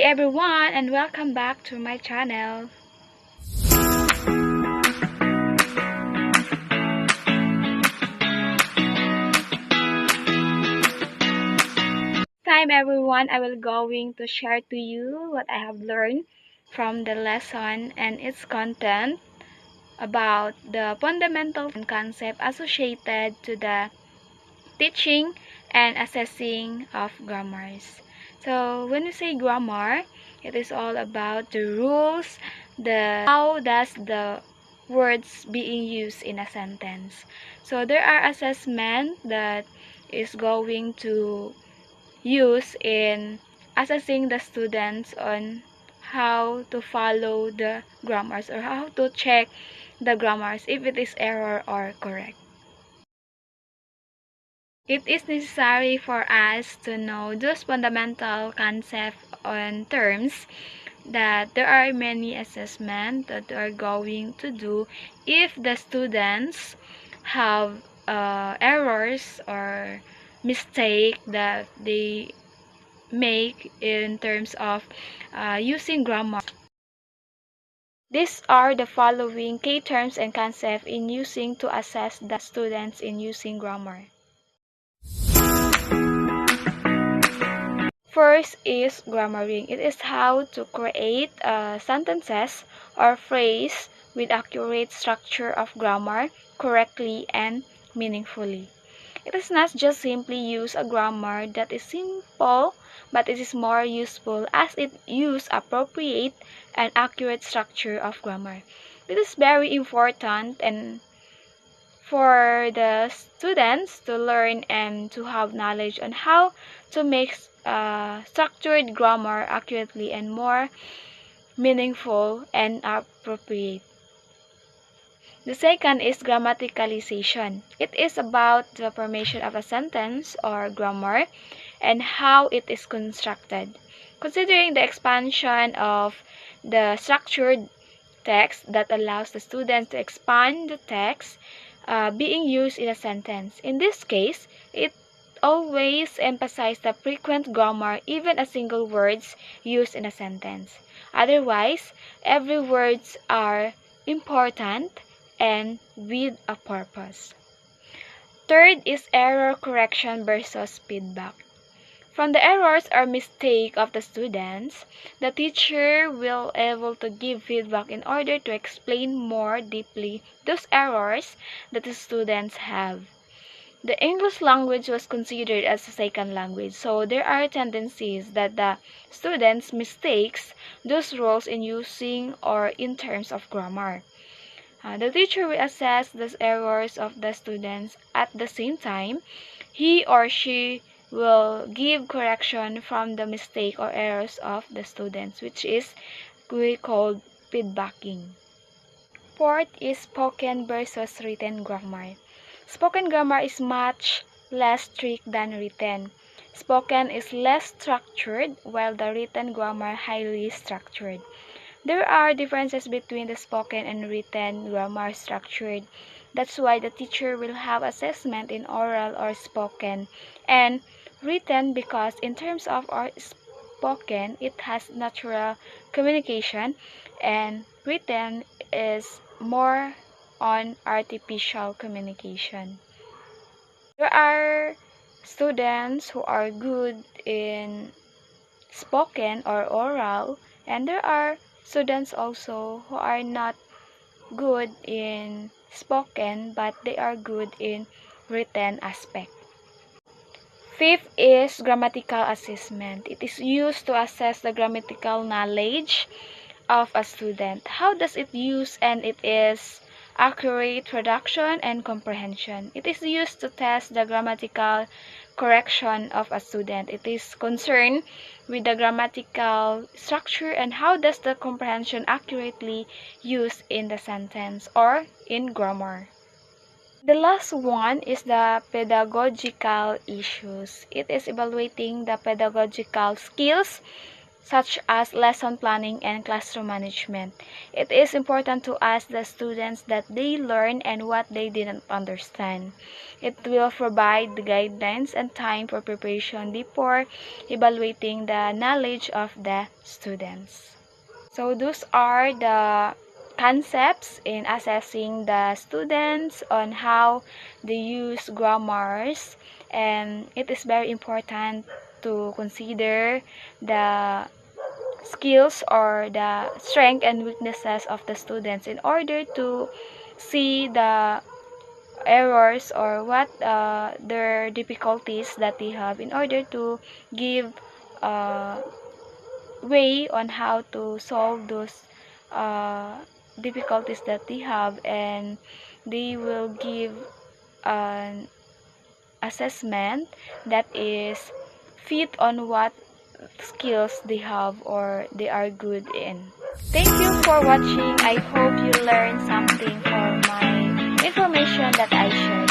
everyone, and welcome back to my channel. Time everyone, I will going to share to you what I have learned from the lesson and its content about the fundamental concept associated to the teaching and assessing of grammars. So when we say grammar, it is all about the rules, the how does the words being used in a sentence. So there are assessment that is going to use in assessing the students on how to follow the grammars or how to check the grammars if it is error or correct. It is necessary for us to know those fundamental concepts and terms that there are many assessments that are going to do if the students have errors or mistake that they make in terms of using grammar. These are the following key terms and concepts in using to assess the students in using grammar. First is grammaring. It is how to create sentences or phrase with accurate structure of grammar correctly and meaningfully. It is not just simply use a grammar that is simple, but it is more useful as it use appropriate and accurate structure of grammar. It is very important and for the students to learn and to have knowledge on how to make structured grammar accurately and more meaningful and appropriate. The second is grammaticalization. It is about the formation of a sentence or grammar and how it is constructed. Considering the expansion of the structured text that allows the student to expand the text being used in a sentence. In this case, it always emphasizes the frequent grammar, even a single words used in a sentence. Otherwise, every words are important and with a purpose. Third is error correction versus feedback. From the errors or mistake of the students, the teacher will able to give feedback in order to explain more deeply those errors that the students have. The English language was considered as a second language, so there are tendencies that the students mistakes those rules in using or in terms of grammar. The teacher will assess the errors of the students at the same time. He or she will give correction from the mistake or errors of the students, which is we call feedbacking. Fourth is spoken versus written grammar. Spoken grammar is much less strict than written. Spoken is less structured, while the written grammar highly structured. There are differences between the spoken and written grammar structured. That's why the teacher will have assessment in oral or spoken and written, because in terms of our spoken, it has natural communication, and written is more on artificial communication. There are students who are good in spoken or oral, and there are students also who are not good in spoken but they are good in written aspect. Fifth is grammatical assessment. It is used to assess the grammatical knowledge of a student. How does it use? And it is accurate production and comprehension. It is used to test the grammatical correction of a student. It is concerned with the grammatical structure and how does the comprehension accurately used in the sentence or in grammar. The last one is the pedagogical issues. It is evaluating the pedagogical skills such as lesson planning and classroom management. It is important to ask the students that they learn and what they didn't understand. It will provide the guidelines and time for preparation before evaluating the knowledge of the students. So those are the concepts in assessing the students on how they use grammars, and it is very important to consider the skills or the strength and weaknesses of the students in order to see the errors or what their difficulties that they have in order to give uh, way on how to solve those uh, difficulties that they have, and they will give an assessment that is fit on what skills they have or they are good in. Thank you for watching. I hope you learned something from my information that I shared.